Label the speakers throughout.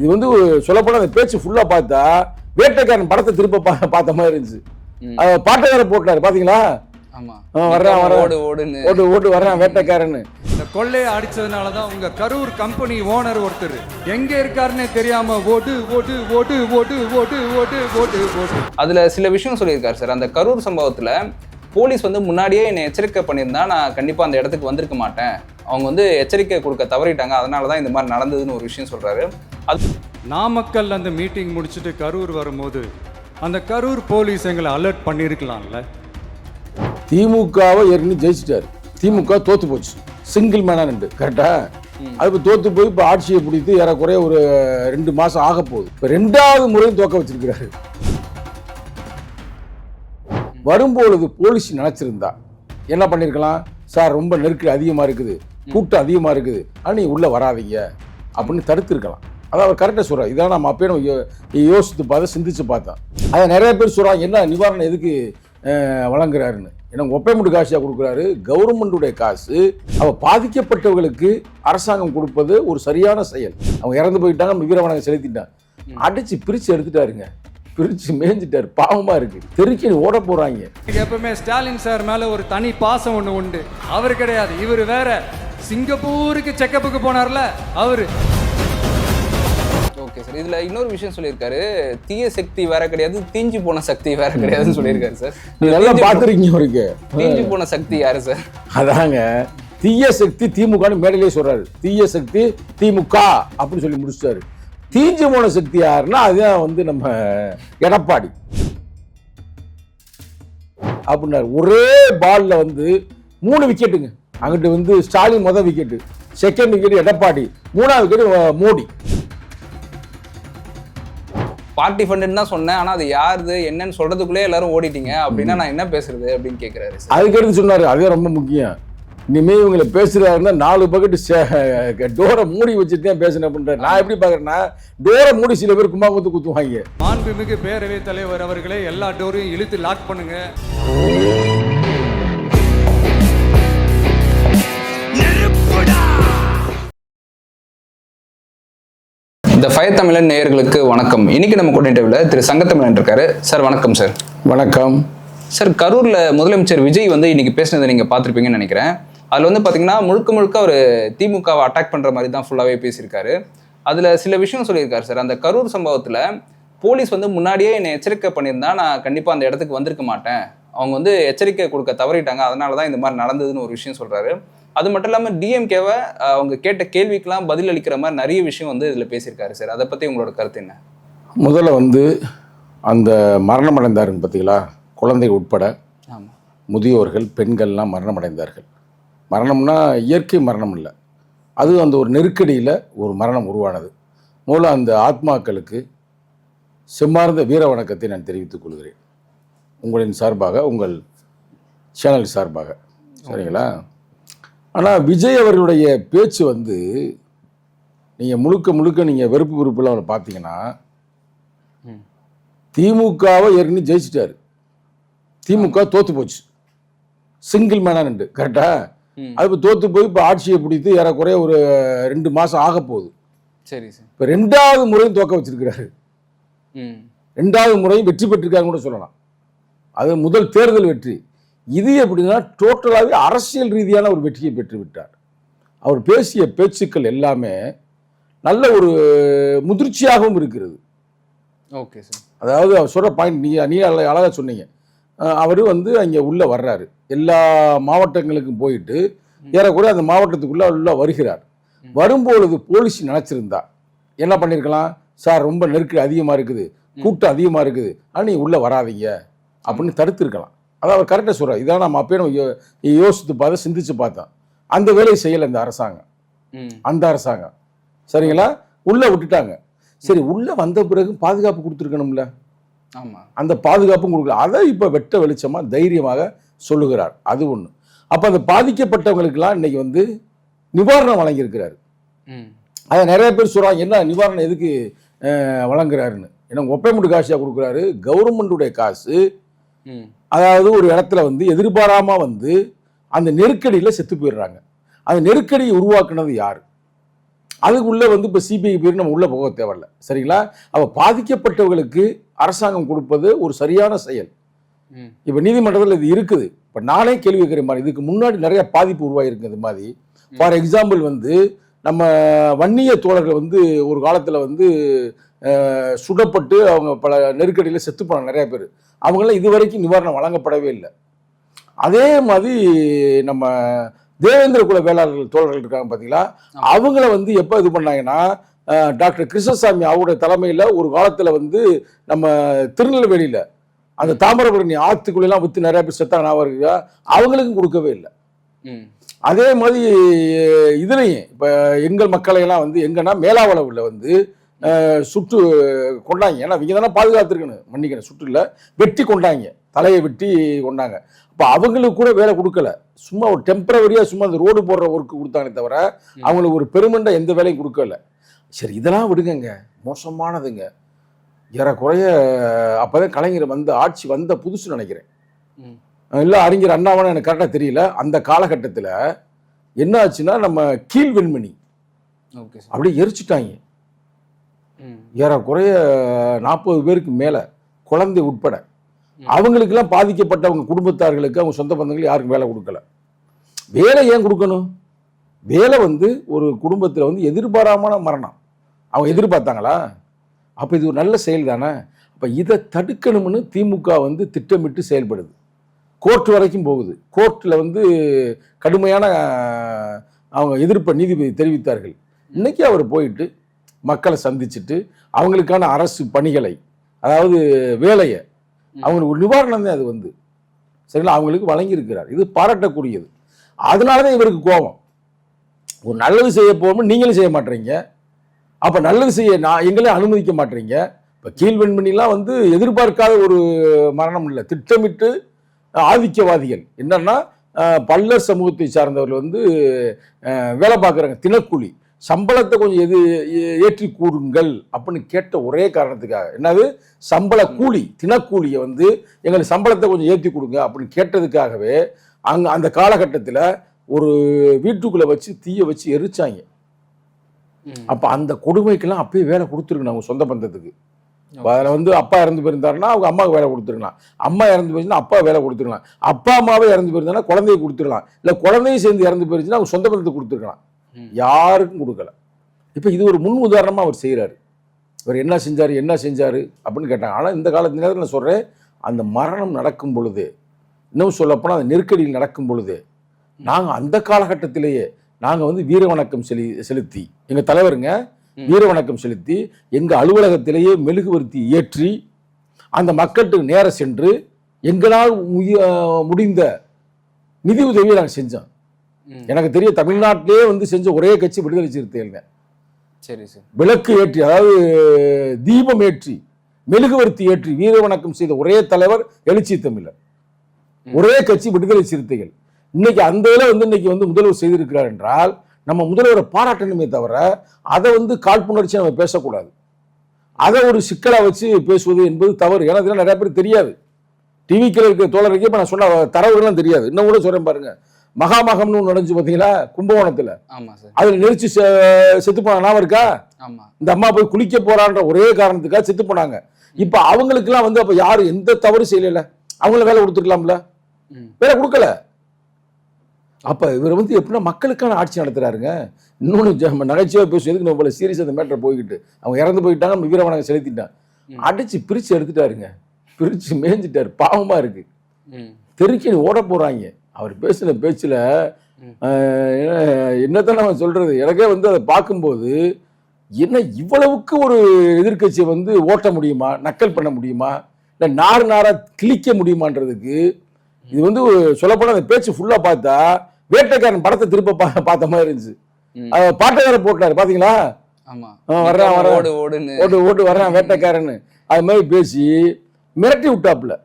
Speaker 1: இது வந்து சொல்லப்போனால் அந்த பேச்சு ஃபுல்லா பார்த்தா வேட்டைக்காரன் படத்தை திரும்ப பார்த்த மாதிரி இருந்துச்சு. பாட்டை வேற போட்டாரு பாத்தீங்களா? வர்றான் வேட்டைக்காரன்னு.
Speaker 2: இந்த கொள்ளையை அடிச்சதுனாலதான் உங்க கரூர் கம்பெனி ஓனர் ஒருத்தர் எங்க இருக்காருன்னு தெரியாம ஓட்டு ஓட்டு ஓட்டு ஓட்டு ஓட்டு ஓட்டு ஓட்டு ஓட்டு.
Speaker 3: அதுல சில விஷயம் சொல்லியிருக்காரு சார். அந்த கரூர் சம்பவத்துல போலீஸ் வந்து முன்னாடியே என்னை எச்சரிக்கை பண்ணியிருந்தா நான் கண்டிப்பா அந்த இடத்துக்கு வந்திருக்க மாட்டேன். அவங்க வந்து எச்சரிக்கை கொடுக்க தவறிட்டாங்க, அதனாலதான் இந்த மாதிரி நடந்ததுன்னு ஒரு விஷயம் சொல்றாரு. அது
Speaker 2: நாமக்கல் அந்த மீட்டிங் முடிச்சுட்டு கரூர் வரும்போது அந்த கரூர் போலீஸ் எங்களை அலர்ட் பண்ணிருக்கலாம்ல.
Speaker 1: திமுகவை ஏற்கனவே ஜெயிச்சிட்டாரு. திமுக தோத்து போச்சு, சிங்கிள் மேனா நின்று கரெக்டா. அது தோத்து போய் இப்போ ஆட்சியை பிடித்து ஏறக்குறைய ஒரு 2 மாசம் ஆக போகுது. இப்போ 2வது முறையும் தோக்க வச்சிருக்கிறாரு. வரும்பொழுது போலீஸ் நினைச்சிருந்தா என்ன பண்ணிருக்கலாம்? சார் ரொம்ப நெருக்கடி அதிகமா இருக்குது, கூட்டம் அதிகமா இருக்குது, நீ உள்ள வராதீங்க அப்படின்னு தடுத்திருக்கலாம். அதான் அவர் கரெக்டாக சொல்கிறார். இதான் நம்ம அப்பயே நம்ம யோசித்து பார்த்தா, சிந்திச்சு பார்த்தோம். அதை நிறைய பேர் சொல்கிறாங்க, என்ன நிவாரணம் எதுக்கு வழங்குறாருன்னு. ஏன்னா ஒப்பைமுட்டு காசியாக கொடுக்குறாரு, கவர்மெண்ட்டுடைய காசு. அவள் பாதிக்கப்பட்டவர்களுக்கு அரசாங்கம் கொடுப்பது ஒரு சரியான செயல். அவங்க இறந்து போயிட்டாங்க, நம்ம வீரவணக்கம் செலுத்திட்டான், அடித்து பிரித்து எடுத்துட்டாருங்க, பிரித்து மேய்ஞ்சிட்டாரு. பாவமாக இருக்குது, தெருக்கி ஓட போகிறாங்க.
Speaker 2: எப்பவுமே ஸ்டாலின் சார் மேலே ஒரு தனி பாசம் ஒன்று உண்டு. அவர் கிடையாது, இவர் வேற. சிங்கப்பூருக்கு செக்கப்புக்கு போனார்ல அவரு.
Speaker 3: ஓகே சார், இதுல இன்னொரு விஷயம் சொல்லியிருக்காரு, தீய சக்தி வேற கிடையாது, தீஞ்சு போன சக்தி வேற கிடையாதுன்னு சொல்லியிருக்காரு சார்.
Speaker 1: நல்லா பார்த்துருக்கீங்க அவருக்கு.
Speaker 3: தீஞ்சு போன சக்தி யாரு சார்?
Speaker 1: அதாங்க தீய சக்தி திமுக மேடையிலே சொல்றாரு. தீய சக்தி திமுக அப்படின்னு சொல்லி முடிச்சிட்டாரு. தீஞ்சு போன சக்தி யாருன்னா அதுதான் வந்து நம்ம எடப்பாடி அப்படின்னாரு. ஒரே பால்ல வந்து 3 விக்கெட்டுங்க. அங்கிட்டு வந்து ஸ்டாலின் முதல் விக்கெட்டு, செகண்ட் விக்கெட் எடப்பாடி, 3வது விக்கெட் மோடி.
Speaker 3: பார்ட்டி ஃபண்ட் தான் சொன்னேன், ஆனா அது யாருது என்னன்னு சொல்றதுக்குள்ளே எல்லாரும் ஓடிட்டீங்க அப்படின்னா நான் என்ன பேசுறது அப்படின்னு கேட்கிறாரு.
Speaker 1: அதுக்கடுத்து சொன்னாரு, அதே ரொம்ப முக்கியம். இனிமே இவங்களை பேசுறாருன்னா 4 பக்கெட் டோரை மூடி வச்சுட்டு தான் பேசுறேன் அப்படின்றாரு. நான் எப்படி பாக்குறேன்னா, டோரை மூடி சில பேர் கும்பாங்குத்து குத்துவாங்க.
Speaker 2: மாண்புமிகு பேரவைத் தலைவர் அவர்களே, எல்லா டோரையும் இழுத்து லாக் பண்ணுங்க.
Speaker 3: இந்த ஃபயர் தமிழன் நேயர்களுக்கு வணக்கம். இன்னைக்கு நம்ம கூட இன்டர்வியூல திரு சங்கத்தமிழன் இருக்காரு. சார் வணக்கம் சார்.
Speaker 1: வணக்கம்
Speaker 3: சார். கரூர்ல முதலமைச்சர் விஜய் வந்து இன்னைக்கு பேசினதை நீங்க பார்த்துருப்பீங்கன்னு நினைக்கிறேன். அதுல வந்து பாத்தீங்கன்னா முழுக்க அவர் திமுகவை அட்டாக் பண்ற மாதிரி தான் ஃபுல்லாவே பேசியிருக்காரு. அதுல சில விஷயம் சொல்லியிருக்காரு சார். அந்த கரூர் சம்பவத்துல போலீஸ் வந்து முன்னாடியே என்னை எச்சரிக்கை பண்ணியிருந்தா நான் கண்டிப்பா அந்த இடத்துக்கு வந்திருக்க மாட்டேன். அவங்க வந்து எச்சரிக்கை கொடுக்க தவறிட்டாங்க, அதனாலதான் இந்த மாதிரி நடந்ததுன்னு ஒரு விஷயம் சொல்றாரு. அது மட்டும் இல்லாமல் டிஎம்கேவை அவங்க கேட்ட கேள்விக்கெல்லாம் பதில் அளிக்கிற மாதிரி நிறைய விஷயம் வந்து இதில் பேசியிருக்காரு சார். அதை பற்றி உங்களோட கருத்து என்ன?
Speaker 1: முதல்ல வந்து அந்த மரணம் அடைந்தாருங்க பார்த்தீங்களா, குழந்தைகள் உட்பட முதியோர்கள், பெண்கள்லாம் மரணம் அடைந்தார்கள். மரணம்னா இயற்கை மரணம் இல்லை, அது அந்த ஒரு நெருக்கடியில் ஒரு மரணம் உருவானது. முதல்ல அந்த ஆத்மாக்களுக்கு செம்மார்ந்த வீர வணக்கத்தை நான் தெரிவித்துக் கொள்கிறேன், உங்களின் சார்பாக, உங்கள் சேனல் சார்பாக. சரிங்களா? ஆனால் விஜய் அவர்களுடைய பேச்சு வந்து நீங்கள் முழுக்க நீங்கள் வெறுப்பு வெறுப்பில் அவரை பார்த்தீங்கன்னா, திமுகவை ஏற்கனவே ஜெயிச்சிட்டாரு. திமுக தோத்து போச்சு, சிங்கிள் மேனா நின்று கரெக்டா. அது தோத்து போய் இப்போ ஆட்சியை பிடித்து ஏறக்குறைய ஒரு 2 மாசம் ஆக போகுது.
Speaker 3: சரி சார்.
Speaker 1: இப்போ 2வது முறையும் தோக்க வச்சிருக்கிறாரு. 2வது முறையும் வெற்றி பெற்றிருக்காங்க கூட சொல்லலாம். அது முதல் தேர்தல் வெற்றி. இது எப்படின்னா டோட்டலாகவே அரசியல் ரீதியான ஒரு வெற்றியை பெற்று விட்டார். அவர் பேசிய பேச்சுக்கள் எல்லாமே நல்ல ஒரு முதிர்ச்சியாகவும் இருக்கிறது.
Speaker 3: Okay sir.
Speaker 1: அதாவது அவர் சொல்கிற பாயிண்ட் நீ அழகாக சொன்னீங்க. அவர் வந்து அங்கே உள்ளே வர்றாரு, எல்லா மாவட்டங்களுக்கும் போயிட்டு ஏறக்குறைய அந்த மாவட்டத்துக்குள்ளே உள்ள வருகிறார். வரும்பொழுது போலீஸ் நினச்சிருந்தா என்ன பண்ணியிருக்கலாம்? சார் ரொம்ப நெருக்கடி அதிகமாக இருக்குது, கூட்டம் அதிகமாக இருக்குது, நீ உள்ளே வராதீங்க அப்படின்னு தடுத்திருக்கலாம். அதான் அவர் கரெக்டாக சொல்கிறார். இதான் நம்ம அப்பயே நம்ம யோசித்து பார்த்தா, சிந்திச்சு பார்த்தோம். அந்த வேலையை செய்யலை இந்த அரசாங்கம், அந்த அரசாங்கம். சரிங்களா? உள்ளே விட்டுட்டாங்க. சரி, உள்ளே வந்த பிறகு பாதுகாப்பு கொடுத்துருக்கணும்ல.
Speaker 3: ஆமாம்,
Speaker 1: அந்த பாதுகாப்பும் கொடுக்கல. அதை இப்போ வெட்ட வெளிச்சமாக தைரியமாக சொல்லுகிறார். அது ஒன்று. அப்போ அந்த பாதிக்கப்பட்டவங்களுக்கெல்லாம் இன்னைக்கு வந்து நிவாரணம் வழங்கியிருக்கிறாரு. அதை நிறைய பேர் சொல்கிறாங்க, என்ன நிவாரணம் எதுக்கு வழங்குறாருன்னு. ஏன்னா ஒப்பைமுட்டு காசியாக கொடுக்குறாரு, கவர்மெண்ட்டுடைய காசு. அதாவது ஒரு இடத்துல வந்து எதிர்பாராம வந்து அந்த நெருக்கடியில் செத்து போயிடுறாங்க. அந்த நெருக்கடியை உருவாக்குனது யார்? அதுக்குள்ளே வந்து இப்போ சிபிஐ பேர் நம்ம உள்ளே போக தேவையில்ல, சரிங்களா? அப்போ பாதிக்கப்பட்டவர்களுக்கு அரசாங்கம் கொடுப்பது ஒரு சரியான செயல். இப்போ நீதிமன்றத்தில் இது இருக்குது. இப்போ நானே கேள்வி கேட்குற மாதிரி இதுக்கு முன்னாடி நிறைய பாதிப்பு உருவாகிருக்கு. இது மாதிரி ஃபார் எக்ஸாம்பிள் வந்து நம்ம வன்னிய தோழர்கள் வந்து ஒரு காலத்தில் வந்து சுடப்பட்டு அவங்க பல நெருக்கடியில் செத்து போனாங்க நிறைய பேர். அவங்களாம் இது வரைக்கும் நிவாரணம் வழங்கப்படவே இல்லை. அதே மாதிரி நம்ம தேவேந்திர குல வேளாளர்கள் தோழர்கள் இருக்காங்க பார்த்தீங்களா, அவங்கள வந்து எப்போ இது பண்ணாங்கன்னா டாக்டர் கிருஷ்ணசாமி அவருடைய தலைமையில் ஒரு காலத்தில் வந்து நம்ம திருநெல்வேலியில் அந்த தாமிரபரணி ஆற்றுக்குள்ளெல்லாம் விற்று நிறைய பேர் செத்தாங்க, ஞாபகம் அவங்களுக்கும் கொடுக்கவே இல்லை. அதே மாதிரி இதுலையும் இப்போ எங்கள் மக்களையெல்லாம் வந்து எங்கன்னா மேலாவளவில் வந்து சுட்டு கொண்டாங்க. ஏன்னா இவங்க தானே பாதுகாத்துருக்கணும், மன்னிக்கணும், சுட்டு இல்லை வெட்டி கொண்டாங்க, தலையை வெட்டி கொண்டாங்க. இப்போ அவங்களுக்கு கூட வேலை கொடுக்கல, சும்மா ஒரு டெம்பரவரியாக சும்மா அந்த ரோடு போடுற ஒர்க்கு கொடுத்தாங்களே தவிர அவங்களுக்கு ஒரு பெருமண்ட எந்த வேலையும் கொடுக்கல. சரி, இதெல்லாம் விடுங்க, மோசமானதுங்க. ஏறக்குறைய அப்போதான் கலைஞர் வந்து ஆட்சி வந்த புதுசு நினைக்கிறேன், இல்லை அறிஞர் அண்ணாவான எனக்கு கரெக்டாக தெரியல. அந்த காலகட்டத்தில் என்ன ஆச்சுன்னா நம்ம கீழ் வெண்மணி அப்படியே எரிச்சுட்டாங்க. ஏறக்குறைய 40 பேருக்கு மேலே, குழந்தை உட்பட. அவங்களுக்கெல்லாம் பாதிக்கப்பட்டவங்க குடும்பத்தார்களுக்கு அவங்க சொந்த பந்தங்கள் யாருக்கும் வேலை கொடுக்கல. வேலை ஏன் கொடுக்கணும்? வேலை வந்து ஒரு குடும்பத்தில் வந்து எதிர்பாராமான மரணம், அவங்க எதிர்பார்த்தாங்களா? அப்போ இது ஒரு நல்ல செயல் தானே. அப்போ இதை தடுக்கணும்னு திமுக வந்து திட்டமிட்டு செயல்படுது. கோர்ட் வரைக்கும் போகுது. கோர்ட்டில் வந்து கடுமையான அவங்க எதிர்ப்பை நீதிபதி தெரிவித்தார்கள். இன்னைக்கு அவர் போயிட்டு மக்களை சந்திச்சுட்டு அவங்களுக்கான அரசு பணிகளை, அதாவது வேலையை, அவங்களுக்கு ஒரு நிவாரணம் தான் அது வந்து சரிங்களா அவங்களுக்கு வழங்கியிருக்கிறார். இது பாராட்டக்கூடியது. அதனால தான் இவருக்கு கோபம். ஒரு நல்லது செய்ய போகும்போது நீங்களும் செய்ய மாட்டீங்க, அப்போ நல்லது செய்ய எங்களே அனுமதிக்க மாட்டீங்க. இப்போ கீழ்வெண்மணிலாம் வந்து எதிர்பார்க்காத ஒரு மரணம் இல்லை, திட்டமிட்டு ஆதிக்கவாதிகள் என்னன்னா பல்லர் சமூகத்தை சார்ந்தவர்கள் வந்து வேலை பார்க்குறாங்க, தினக்கூலி, சம்பளத்தை கொஞ்சம் ஏற்றி கூறுங்கள் அப்படின்னு கேட்ட ஒரே காரணத்துக்காக, என்னது சம்பள கூலி, தினக்கூலியை வந்து எங்களுக்கு சம்பளத்தை கொஞ்சம் ஏற்றி கொடுங்க அப்படின்னு கேட்டதுக்காகவே அந்த காலகட்டத்தில் ஒரு வீட்டுக்குள்ளே வச்சு தீயை வச்சு எரிச்சாங்க. அப்போ அந்த கொடுமைக்கெல்லாம் அப்பயே வேலை கொடுத்துருக்கணும் அவங்க சொந்த பந்தத்துக்கு. அதில் வந்து அப்பா இறந்து போயிருந்தாருன்னா அவங்க அம்மாவுக்கு வேலை கொடுத்துருக்கலாம், அம்மா இறந்து போயிருச்சுன்னா அப்பா வேலை கொடுத்துருக்கலாம், அப்பா அம்மாவே இறந்து போயிருந்தாங்கன்னா குழந்தைய கொடுத்துருக்கலாம், இல்லை குழந்தையும் சேர்ந்து இறந்து போயிருச்சுன்னா அவங்க சொந்த பந்தத்துக்கு கொடுத்துருக்கலாம். யாருக்கும் கொடுக்கல. இப்போ இது ஒரு முன் உதாரணமாக அவர் செய்கிறாரு. இவர் என்ன செஞ்சார் அப்படின்னு கேட்டாங்க. ஆனால் இந்த காலத்து நேரத்தில் நான் சொல்கிறேன், அந்த மரணம் நடக்கும் பொழுது, இன்னும் சொல்லப்போனால் அந்த நெருக்கடியில் நடக்கும் பொழுது நாங்கள் அந்த காலகட்டத்திலேயே நாங்கள் வந்து வீர வணக்கம் செலுத்தி எங்கள் தலைவருங்க வீர வணக்கம் செலுத்தி எங்கள் அலுவலகத்திலேயே மெழுகுவர்த்தி ஏற்றி அந்த மக்களுக்கு நேர சென்று எங்களால் முடிந்த நிதி உதவியை நாங்கள் செஞ்சோம். எனக்கு தெரிய தமிழ்நாட்டிலே வந்து செஞ்ச ஒரே கட்சி விடுதலை சிறுத்தைகள்.
Speaker 3: சரி சார். விளக்கு
Speaker 1: ஏற்றி, அதாவது தீபம் ஏற்றி மெழுகுவர்த்தி ஏற்றி வீர வணக்கம் செய்த ஒரே தலைவர் எழுச்சி தமிழர், ஒரே கட்சி விடுதலை சிறுத்தைகள். இன்னைக்கு அந்த இதில் வந்து இன்னைக்கு வந்து முதல்வர் செய்திருக்கிறார் என்றால் நம்ம முதல்வரை பாராட்டணுமே தவிர அதை வந்து காழ்ப்புணர்ச்சி நம்ம பேசக்கூடாது. அதை ஒரு சிக்கலாக வச்சு பேசுவது என்பது தவறு. ஏன்னா இதெல்லாம் நிறைய பேர் தெரியாது. டிவிக்கில் இருக்க தோழருக்கு இப்போ நான் சொன்ன தரவுகள்லாம் தெரியாது. இன்னும் கூட சொல்கிறேன் பாருங்க, மகாமகம்னு நடந்துச்சு பார்த்தீங்களா கும்பகோணத்தில், அதில் நெரிச்சு செத்து போனாங்க, ஞாபகம் இருக்கா? இந்த அம்மா போய் குளிக்க போறான்ற ஒரே காரணத்துக்காக செத்து போனாங்க. இப்போ அவங்களுக்குலாம் வந்து அப்போ யாரும் எந்த தவறு செய்யல, அவங்கள வேலை கொடுத்துருக்கலாம்ல, வேலை கொடுக்கல. அப்போ இவர் வந்து எப்படின்னா மக்களுக்கான ஆட்சி நடத்துறாருங்க. இன்னொன்று நகைச்சுவை பேசும், எதுக்கு நம்ம சீரியஸ் அந்த மேட்டரை போய்கிட்டு அவங்க இறந்து போயிட்டாங்க, நம்ம வீரவணக்கம் செலுத்திட்டான், அடிச்சு பிரித்து எடுத்துட்டாருங்க, பிரித்து மேய்ஞ்சிட்டாரு. பாவமாக இருக்கு, தெருக்கி ஓட போகிறாங்க. அவர் பேசின பேச்சில் என்னத்தான் நம்ம சொல்கிறது, எனக்கே வந்து அதை பார்க்கும்போது என்ன இவ்வளவுக்கு ஒரு எதிர்கட்சியை வந்து ஓட்ட முடியுமா, நக்கல் பண்ண முடியுமா, இல்லை நாராக கிழிக்க முடியுமான்றதுக்கு இது வந்து சொல்லப்போனால் அந்த பேச்சு ஃபுல்லாக பார்த்தா வேட்டைக்காரன் படத்தை திருப்ப பார்த்த மாதிரி இருந்துச்சு. பாட்டைக்கார போட்டாரு பார்த்தீங்களா, வர்றான் வர்றான் வேட்டைக்காரன்னு, அது மாதிரி பேசி மிரட்டி விட்டாப்புல.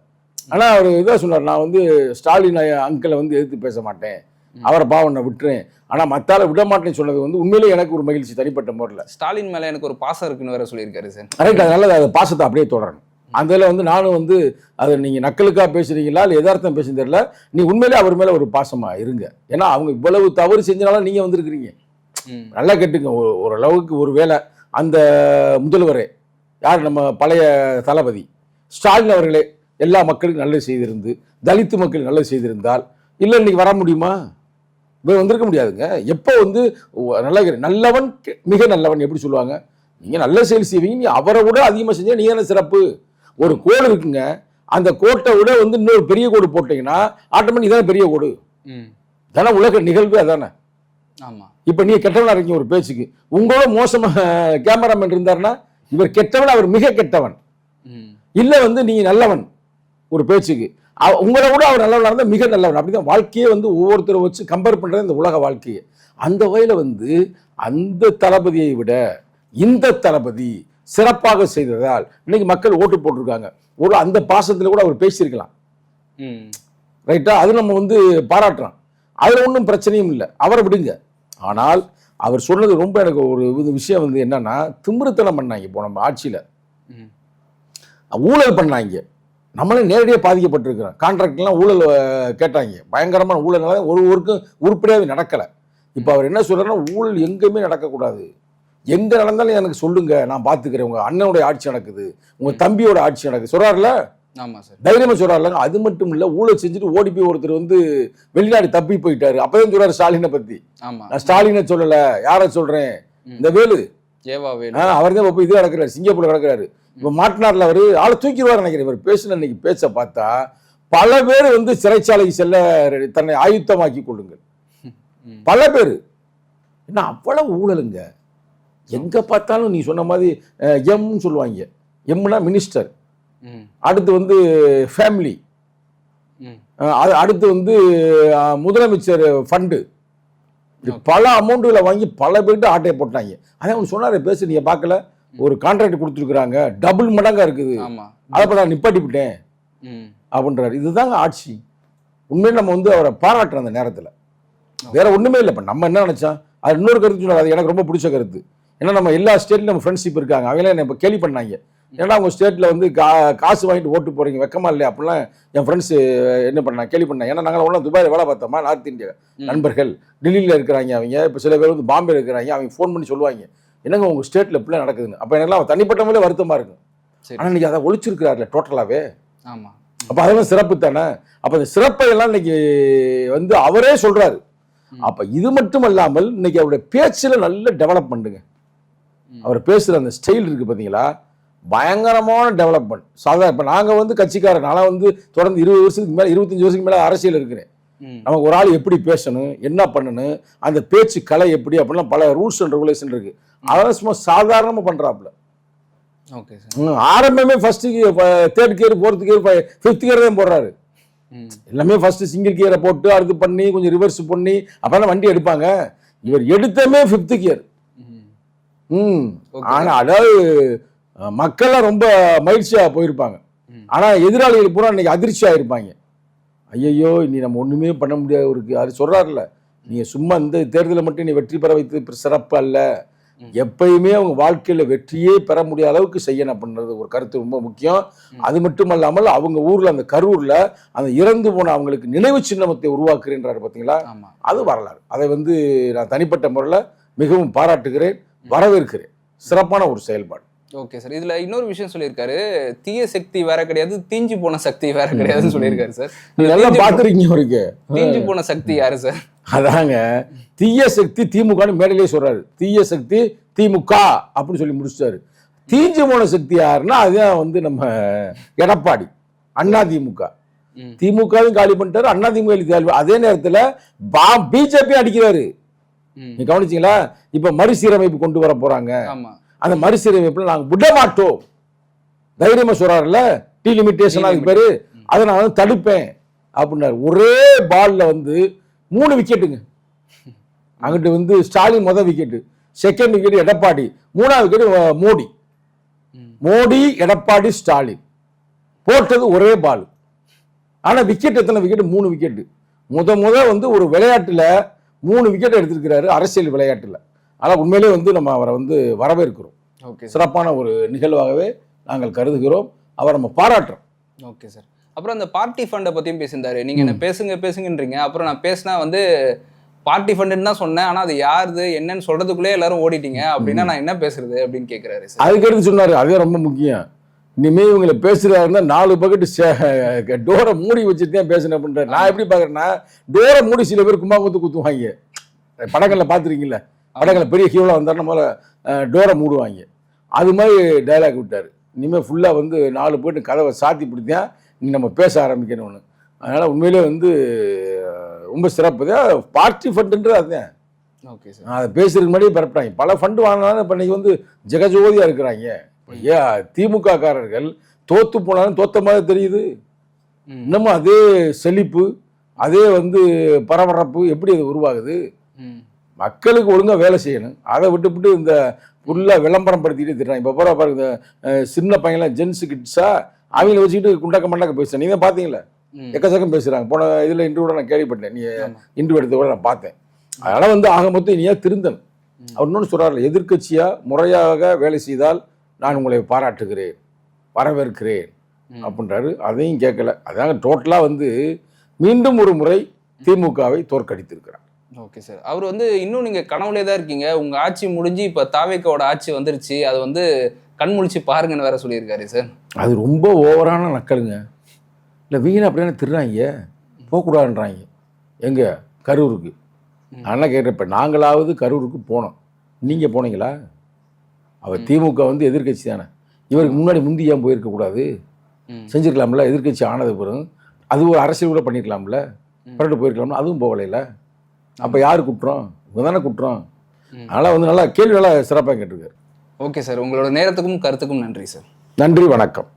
Speaker 1: ஆனால் அவர் இதாக சொன்னார், நான் வந்து ஸ்டாலின் அங்கிளை வந்து எதிர்த்து பேச மாட்டேன், அவரை பாவனை விட்டுறேன், ஆனால் மத்தால விட மாட்டேன்னு சொன்னது வந்து உண்மையிலேயே எனக்கு ஒரு மகிழ்ச்சி தனிப்பட்ட முறையில்.
Speaker 3: ஸ்டாலின் மேலே எனக்கு ஒரு பாசம் இருக்குன்னு வேற சொல்லியிருக்காரு சார்.
Speaker 1: ரைட், அதனால அந்த பாசத்தை அப்படியே தொடரணும். அந்த இதில் வந்து நானும் வந்து அதை நீங்கள் நக்கலுக்காக பேசுறீங்களா இல்லை எதார்த்தம் பேசுன்னு தெரியல, நீ உண்மையிலே அவர் மேலே ஒரு பாசமாக இருங்க. ஏன்னா அவங்க இவ்வளவு தவறு செஞ்சனால நீங்கள் வந்திருக்கிறீங்க. நல்லா கேட்டுங்க, ஓரளவுக்கு ஒரு வேளை அந்த முதல்வரே யார் நம்ம பழைய தளபதி ஸ்டாலின் அவர்களே எல்லா மக்களுக்கும் நல்லது செய்திருந்து தலித்து மக்களுக்கு நல்லது செய்திருந்தால் இல்லை இன்னைக்கு வர முடியுமா? வந்திருக்க முடியாதுங்க. எப்போ வந்து நல்லவன் மிக நல்லவன் எப்படி சொல்லுவாங்க? நீங்கள் நல்ல செயல் செய்வீங்க, நீ அவரை விட அதிகமாக செஞ்சால் நீ என்ன சிறப்பு? ஒரு கோடு இருக்குங்க, அந்த கோட்டை விட வந்து இன்னொரு பெரிய கோடு போட்டீங்கன்னா ஆட்டோமேட்டிக் இதான பெரிய கோடு தானே, உலக நிகழ்வு அதானே.
Speaker 3: ஆமாம்.
Speaker 1: இப்போ நீ கெட்டவனா இருக்கீங்க ஒரு பேச்சுக்கு, உங்களோட மோசமாக கேமராமேன் இருந்தாருன்னா இவர் கெட்டவன், அவர் மிக கெட்டவன். இல்லை வந்து நீ நல்லவன் ஒரு பேச்சுக்கு, உங்களை விட அவர் நல்லவனாக இருந்தால் மிக நல்லவன். அப்படிதான் வாழ்க்கையே வந்து ஒவ்வொருத்தரை வச்சு கம்பேர் பண்ணுறது இந்த உலக வாழ்க்கையை. அந்த வகையில் வந்து அந்த தளபதியை விட இந்த தளபதி சிறப்பாக செய்ததால் இன்னைக்கு மக்கள் ஓட்டு போட்டிருக்காங்க. ஒரு அந்த பாசத்தில் கூட அவர் பேசியிருக்கலாம், ரைட்டா? அது நம்ம வந்து பாராட்டுறோம், அதில் ஒன்றும் பிரச்சனையும் இல்லை, அவரை விடுங்க. ஆனால் அவர் சொன்னது ரொம்ப எனக்கு ஒரு விஷயம் வந்து என்னன்னா, திமிருத்தனம் பண்ணாங்க. இப்போ நம்ம ஆட்சியில் ஊழல் பண்ணாங்க, நம்மளே நேரடியாக பாதிக்கப்பட்டிருக்கிறோம். கான்ட்ராக்ட்லாம் ஊழல் கேட்டாங்க, பயங்கரமான ஊழல்னால ஒரு ஊருக்கும் உருப்படியாகவே நடக்கலை. இப்போ அவர் என்ன சொல்கிறாருன்னா, ஊழல் எங்கேயுமே நடக்கக்கூடாது, எங்கே நடந்தாலும் எனக்கு சொல்லுங்க, நான் பார்த்துக்கிறேன். உங்கள் அண்ணனுடைய ஆட்சி நடக்குது, உங்கள் தம்பியோட ஆட்சி நடக்குது சொல்கிறார்ல.
Speaker 3: ஆமாம் சார்,
Speaker 1: தைரியமாக சொல்கிறாருலங்க. அது மட்டும் இல்லை, ஊழல் செஞ்சுட்டு ஓடி போய் ஒருத்தர் வந்து வெளிநாடு தப்பி போயிட்டாரு. அப்போதான் சொல்கிறார் ஸ்டாலினை பற்றி.
Speaker 3: ஆமாம்,
Speaker 1: நான் ஸ்டாலினை சொல்லலை, யாரை சொல்கிறேன்? இந்த வேலு அவர் தான் இப்போ இது கிடக்கிறாரு, சிங்கப்பூர் கிடக்கிறாரு. இப்போ மாட்டினார்ல, அவர் ஆளை தூக்கிடுவார் நினைக்கிறேன். இவர் பேசின இன்னைக்கு பேச்ச பார்த்தா பல பேர் வந்து சிறைச்சாலைக்கு செல்ல தன்னை ஆயுத்தமாக்கி கொள்ளுங்கள். பல பேர் என்ன அவ்வளவு ஊழலுங்க. எங்க பார்த்தாலும் நீ சொன்ன மாதிரி எம்னு சொல்லுவாங்க. எம்னா மினிஸ்டர், அடுத்து வந்து ஃபேமிலி, அடுத்து வந்து முதலமைச்சர் ஃபண்டு, பல அமௌண்ட்டுகளை வாங்கி பல பேர்கிட்ட ஆட்டையை போட்டாங்க. அதான் அவங்க சொன்னார் பேச, நீங்க பார்க்கல, ஒரு கான்ட்ராக்ட் கொடுத்துருக்குறாங்க, டபுள் மடங்கா இருக்குது, அதை இப்போ நான் நிப்பாட்டி விட்டேன் அப்படின்றாரு. இதுதாங்க ஆட்சி. உண்மையில நம்ம வந்து அவரை பாராட்டுறோம் அந்த நேரத்தில், வேற ஒண்ணுமே இல்லை. இப்போ நம்ம என்ன நினைச்சோம், அது இன்னொரு கருத்து சொன்னார், அது எனக்கு ரொம்ப பிடிச்ச கருத்து. ஏன்னா நம்ம எல்லா ஸ்டேட்லையும் நம்ம ஃப்ரெண்ட்ஷிப் இருக்காங்க, அவங்களே என்ன இப்போ கேள்வி பண்ணாங்க, ஏன்னா அவங்க ஸ்டேட்டில் வந்து காசு வாங்கிட்டு ஓட்டு போகிறீங்க, வெக்கமா இல்லையா அப்படிலாம் என் ஃப்ரெண்ட்ஸு என்ன பண்ணாங்க, கேள்வி பண்ணாங்க. ஏன்னா நாங்கள் ஒன்றும் துபாயில் வேலை பார்த்தோமா, நார்த் இந்தியா நண்பர்கள் டெல்லியில் இருக்கிறாங்க, அவங்க இப்போ சில பேர் வந்து பாம்பே இருக்கிறாங்க, அவங்க ஃபோன் பண்ணி சொல்லுவாங்க, என்னங்க உங்கள் ஸ்டேட்டில் இப்படிலாம் நடக்குதுன்னு. அப்போ எனக்குலாம் தனிப்பட்ட முறையில் வருத்தமாக இருக்கும். ஆனால் இன்னைக்கு அதை ஒழிச்சிருக்கிறார்ல டோட்டலாகவே.
Speaker 3: ஆமாம்,
Speaker 1: அப்போ அதெல்லாம் சிறப்பு தானே. அப்போ அந்த சிறப்பை எல்லாம் இன்னைக்கு வந்து அவரே சொல்கிறாரு. அப்போ இது மட்டும் இல்லாமல் இன்னைக்கு அவருடைய பேச்சில் நல்ல டெவலப்மெண்ட்டுங்க. அவர் பேசுகிற அந்த ஸ்டைல் இருக்குது பார்த்தீங்களா, பயங்கரமான டெவலப்மெண்ட். சாதாரண இப்போ நாங்கள் வந்து கட்சிக்காரன், நான் வந்து தொடர்ந்து 20 வருஷத்துக்கு மேலே 25 வருஷத்துக்கு மேலே அரசியல் இருக்கிறேன். நமக்கு ஒரு ஆள் எப்படி பேசணும், என்ன பண்ணணும், அந்த பேச்சு கலை எப்படி அப்படிலாம் பல ரூல்ஸ் அண்ட் ரெகுலேஷன் இருக்கு. அதெல்லாம் சும்மா சாதாரணமாக பண்ணுறாப்புல.
Speaker 3: ஓகே சார்,
Speaker 1: ஆரம்பமே first third gear, fourth gear, fifth gear தான் போடுறாரு. எல்லாமே ஃபர்ஸ்ட் சிங்கிள் கியரை போட்டு அடுத்து பண்ணி கொஞ்சம் ரிவர்ஸ் பண்ணி அப்பதான் வண்டி எடுப்பாங்க. இவர் எடுத்தமே ஃபிஃப்த் கியர். ஆனா அதாவது மக்கள்லாம் ரொம்ப மகிழ்ச்சியா போயிருப்பாங்க. ஆனா எதிராளிகள் பூரா இன்னைக்கு அதிர்ச்சியா இருப்பாங்க. ஐயோ இனி நம்ம ஒண்ணுமே பண்ண முடியாது இருக்கு. அது சொல்றாருல, நீங்க சும்மா இந்த தேர்தலில் மட்டும் நீ வெற்றி பெற வைத்து சிறப்பு அல்ல, எப்பயுமே அவங்க வாழ்க்கையில வெற்றியே பெற முடியாத அளவுக்கு செய்யணும் அப்படின்றது ஒரு கருத்து ரொம்ப முக்கியம். அது மட்டும் அல்லாமல் அவங்க ஊர்ல அந்த கரூர்ல அந்த இறந்து போன அவங்களுக்கு நினைவு சின்னத்தை உருவாக்குறேன்றாரு பார்த்தீங்களா, அது வரலாறு. அதை வந்து நான் தனிப்பட்ட முறையில் மிகவும் பாராட்டுகிறேன், வரவேற்கிறேன். சிறப்பான ஒரு செயல்பாடு.
Speaker 3: ஓகே சார், இதுல இன்னொரு விஷயம் சொல்லியிருக்காரு, தீய சக்தி வேற கிடையாது, தீஞ்சு போன சக்தி வேற கிடையாதுன்னு சொல்லியிருக்காரு சார்.
Speaker 1: நல்லா பாத்துருக்கீங்க அவருக்கு.
Speaker 3: தீஞ்சு போன சக்தி யாரு சார்?
Speaker 1: அதாங்க தீய சக்தி திமுகன்னு மேடையிலே சொல்றாரு. தீய சக்தி திமுக அப்படின்னு சொல்லி முடிச்சிட்டாரு. தீஞ்சு போன சக்தி யாருன்னா அதுதான் வந்து நம்ம எடப்பாடி, அண்ணா திமுக. திமுகவும் காலி பண்ணிட்டாரு, அண்ணா திமுக. அதே நேரத்தில் பிஜேபி அடிக்கிறாரு. நீ கவனிச்சீங்களா? இப்ப மறுசீரமைப்பு கொண்டு வர போறாங்க. அந்த மறுசீரமைப்புல நாங்க விட மாட்டோம் தைரியமா சொல்றாருல, டீலிமிட்டேஷன் அதுக்கு பேரு, அதை நான் வந்து தடுப்பேன் அப்படின்னாரு. ஒரே பால்ல வந்து 3 விக்கெட்டுங்க. அங்கிட்டு வந்து ஸ்டாலின் முதல் விக்கெட்டு, செகண்ட் விக்கெட் எடப்பாடி, 3வது விக்கெட் மோடி. மோடி, எடப்பாடி, ஸ்டாலின் போட்டது ஒரே பால். ஆனா விக்கெட் எத்தனை விக்கெட்? 3 விக்கெட். முத வந்து ஒரு விளையாட்டுல 3 விக்கெட் எடுத்திருக்கிறாரு, அரசியல் விளையாட்டுல. ஆனால் உண்மையிலே வந்து நம்ம அவரை வந்து வரவேற்கிறோம். ஓகே, சிறப்பான ஒரு நிகழ்வாகவே நாங்கள் கருதுகிறோம், அவரை நம்ம பாராட்டுறோம்.
Speaker 3: ஓகே சார், அப்புறம் அந்த பார்ட்டி ஃபண்டை பற்றியும் பேசியிருந்தாரு. நீங்கள் என்ன பேசுங்கன்றீங்க, அப்புறம் நான் பேசினா வந்து பார்ட்டி ஃபண்டுன்னு தான் சொன்னேன், ஆனா அது யாருது என்னன்னு சொல்றதுக்குள்ளே எல்லாரும் ஓடிட்டீங்க அப்படின்னா நான் என்ன பேசுறது அப்படின்னு கேட்கிறாரு சார்.
Speaker 1: அதுக்கடுத்து சொன்னாரு, அதே ரொம்ப முக்கியம், இனிமே இவங்களை பேசுறாருன்னா 4 பக்கெட்டு டோரை மூடி வச்சுட்டு தான் பேசுனேன் அப்படின்றாரு. நான் எப்படி பாக்குறேன்னா, டோரை மூடி சில பேர் கும்பாங்குத்து குத்துவாங்க, படங்கள்ல பாத்துருக்கீங்களா, படங்கள்ல பெரிய ஹீரோலாம் வந்தாருன்னா முதல்ல டோரை மூடுவாங்க, அது மாதிரி டைலாக் விட்டாரு. இனிமேல் ஃபுல்லாக வந்து 4 போய்ட்டு கதவை சாத்தி பிடித்தான் நீ நம்ம பேச ஆரம்பிக்கணும்னு. அதனால் உண்மையிலே வந்து ரொம்ப சிறப்பு தான். பார்ட்டி ஃபண்டுன்றது அதுதான்.
Speaker 3: Okay sir.
Speaker 1: அதை பேசுறதுக்கு முன்னாடியே பரப்பிட்டாங்க. பல ஃபண்டு வாங்கினாலும் இப்போ இன்னைக்கு வந்து ஜெகஜோதியாக இருக்கிறாங்க. திமுக காரர்கள் தோத்து போனாலும் தோத்த மாதிரி தெரியுது. இன்னமும் அதே செழிப்பு, அதே வந்து பரபரப்பு எப்படி அது உருவாகுது? மக்களுக்கு ஒழுங்காக வேலை செய்யணும். அதை விட்டுவிட்டு இந்த ஃபுல்லாக விளம்பரம் படுத்திக்கிட்டே திட்டுறாங்க. இப்போ போகிற பாருங்க, சின்ன பையன்லாம் ஜென்ஸு கிட்ஸா அவங்கள வச்சுக்கிட்டு குண்டக்க மண்டக்க பேசுகிறேன். நீங்கள் தான் பார்த்தீங்களா, எக்கச்சக்கம் பேசுகிறாங்க. போன இதில் இன்டர்வியூட நான் கேள்விப்பட்டேன், நீ இன்டர்வியூ எடுத்த கூட நான் பார்த்தேன். அதனால் வந்து ஆக மொத்தம் இனியா திருந்தன். அவர் இன்னொன்று சொல்கிறார், எதிர்கட்சியாக முறையாக வேலை செய்தால் நான் உங்களை பாராட்டுகிறேன், வரவேற்கிறேன் அப்படின்றாரு. அதையும் கேட்கல. அதாங்க டோட்டலாக வந்து மீண்டும் ஒரு முறை திமுகவை தோற்கடித்திருக்கிறார்.
Speaker 3: Okay sir. அவர் வந்து இன்னும் நீங்கள் கனவுலே தான் இருக்கீங்க, உங்கள் ஆட்சி முடிஞ்சு இப்போ தாவேக்காவோட ஆட்சி வந்துருச்சு, அது வந்து கண்முழிச்சு பாருங்கன்னு வேற சொல்லியிருக்காரு சார்.
Speaker 1: அது ரொம்ப ஓவரான நக்கலுங்க. இல்லை வீணா அப்படின்னா திருறாங்க, போகக்கூடாதுன்றாங்க. எங்கே கரூருக்கு நான் கேட்டப்ப, நாங்களாவது கரூருக்கு போனோம், நீங்கள் போனீங்களா? அவர் திமுக வந்து எதிர்கட்சி தானே, இவருக்கு முந்தி ஏன் போயிருக்கக்கூடாது? செஞ்சுருக்கலாம்ல, எதிர்கட்சி ஆனது பிறகு அது ஒரு அரசியல் கூட பண்ணியிருக்கலாம்ல, பிறகு போயிருக்கலாம்ல, அதுவும் போகலையில. அப்போ யார் குற்றம்? இவங்க தானே குற்றம். அதனால் வந்து நல்லா கேள்வி நல்லா சிறப்பாக கேட்டிருக்காரு.
Speaker 3: ஓகே சார், உங்களோட நேரத்துக்கும் கருத்துக்கும் நன்றி சார்.
Speaker 1: நன்றி, வணக்கம்.